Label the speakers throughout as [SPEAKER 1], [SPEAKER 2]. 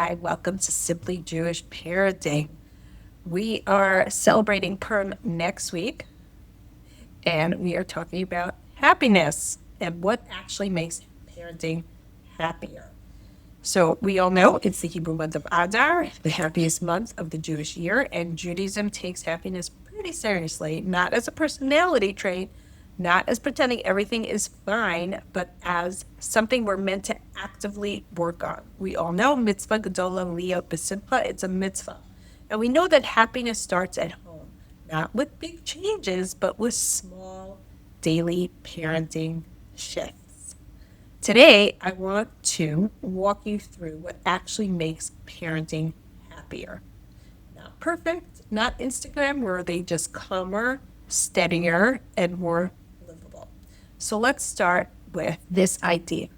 [SPEAKER 1] Hi, welcome to Simply Jewish Parenting. We are celebrating Purim next week, and we are talking about happiness and what actually makes parenting happier. So, we all know it's the Hebrew month of Adar, the happiest month of the Jewish year, and Judaism takes happiness pretty seriously, not as a personality trait, not as pretending everything is fine, but as something we're meant to actively work on. We all know mitzvah gedola liot b'simcha, it's a mitzvah. And we know that happiness starts at home, not with big changes, but with small daily parenting shifts. Today, I want to walk you through what actually makes parenting happier. Not perfect, not Instagram worthy, just calmer, steadier, and more livable. So let's start with this idea.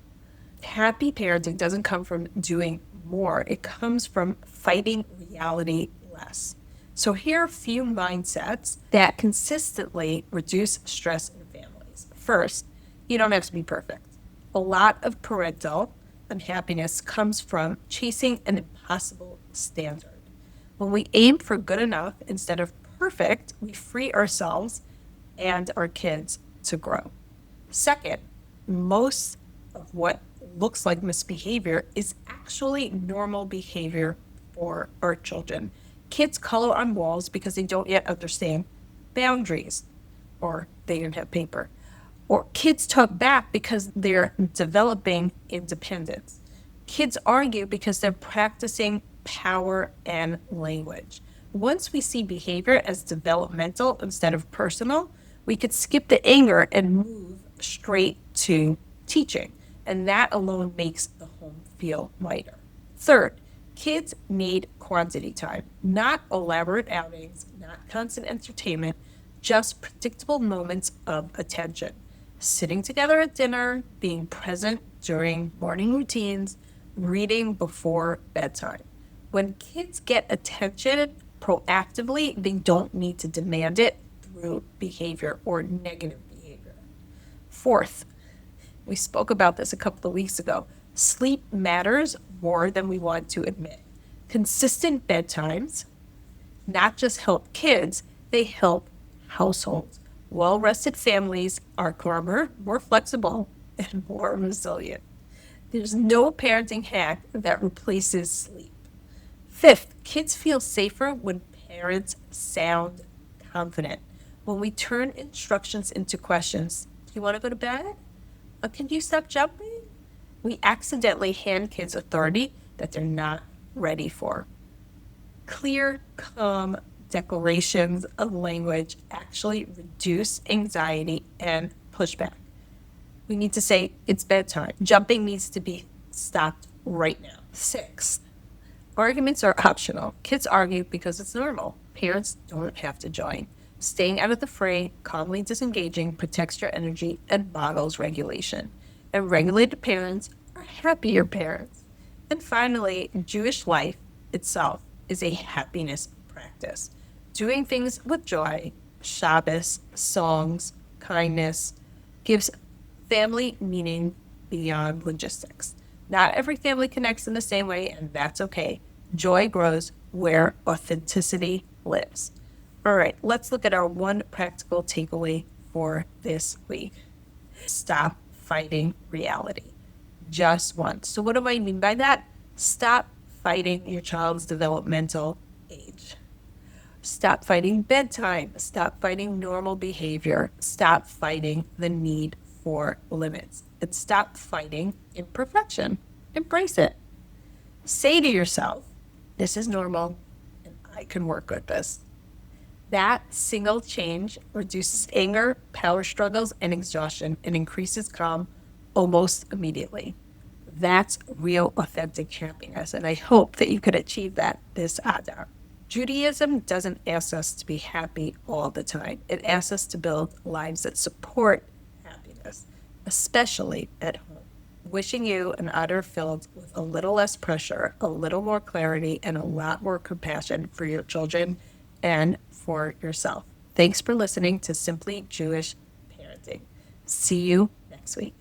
[SPEAKER 1] Happy parenting doesn't come from doing more, it comes from fighting reality less. So here are a few mindsets that consistently reduce stress in families. First, you don't have to be perfect. A lot of parental unhappiness comes from chasing an impossible standard. When we aim for good enough instead of perfect, we free ourselves and our kids to grow. Second, most of what looks like misbehavior is actually normal behavior for our children. Kids color on walls because they don't yet understand boundaries, or they didn't have paper. Or kids talk back because they're developing independence. Kids argue because they're practicing power and language. Once we see behavior as developmental instead of personal, we could skip the anger and move straight to teaching. And that alone makes the home feel lighter. Third, kids need quantity time, not elaborate outings, not constant entertainment, just predictable moments of attention. Sitting together at dinner, being present during morning routines, reading before bedtime. When kids get attention proactively, they don't need to demand it through behavior or negative behavior. Fourth, we spoke about this a couple of weeks ago. Sleep matters more than we want to admit. Consistent bedtimes not just help kids, they help households. Well-rested families are calmer, more flexible, and more resilient. There's no parenting hack that replaces sleep. Fifth, kids feel safer when parents sound confident. When we turn instructions into questions, do you want to go to bed? Or can you stop jumping? We accidentally hand kids authority that they're not ready for. Clear, calm declarations of language actually reduce anxiety and pushback. We need to say, it's bedtime. Jumping needs to be stopped right now. Six, arguments are optional. Kids argue because it's normal. Parents don't have to join. Staying out of the fray, calmly disengaging, protects your energy and models regulation. And regulated parents are happier parents. And finally, Jewish life itself is a happiness practice. Doing things with joy, Shabbos, songs, kindness, gives family meaning beyond logistics. Not every family connects in the same way, and that's okay. Joy grows where authenticity lives. All right, let's look at our one practical takeaway for this week. Stop fighting reality. Just once. So what do I mean by that? Stop fighting your child's developmental age. Stop fighting bedtime. Stop fighting normal behavior. Stop fighting the need for limits. And stop fighting imperfection. Embrace it. Say to yourself, this is normal and I can work with this. That single change reduces anger, power struggles, and exhaustion and increases calm almost immediately. That's real, authentic happiness, and I hope that you could achieve that this Adar. Judaism doesn't ask us to be happy all the time. It asks us to build lives that support happiness, especially at home. Wishing you an Adar filled with a little less pressure, a little more clarity, and a lot more compassion for your children and for yourself. Thanks for listening to Simply Jewish Parenting. See you next week.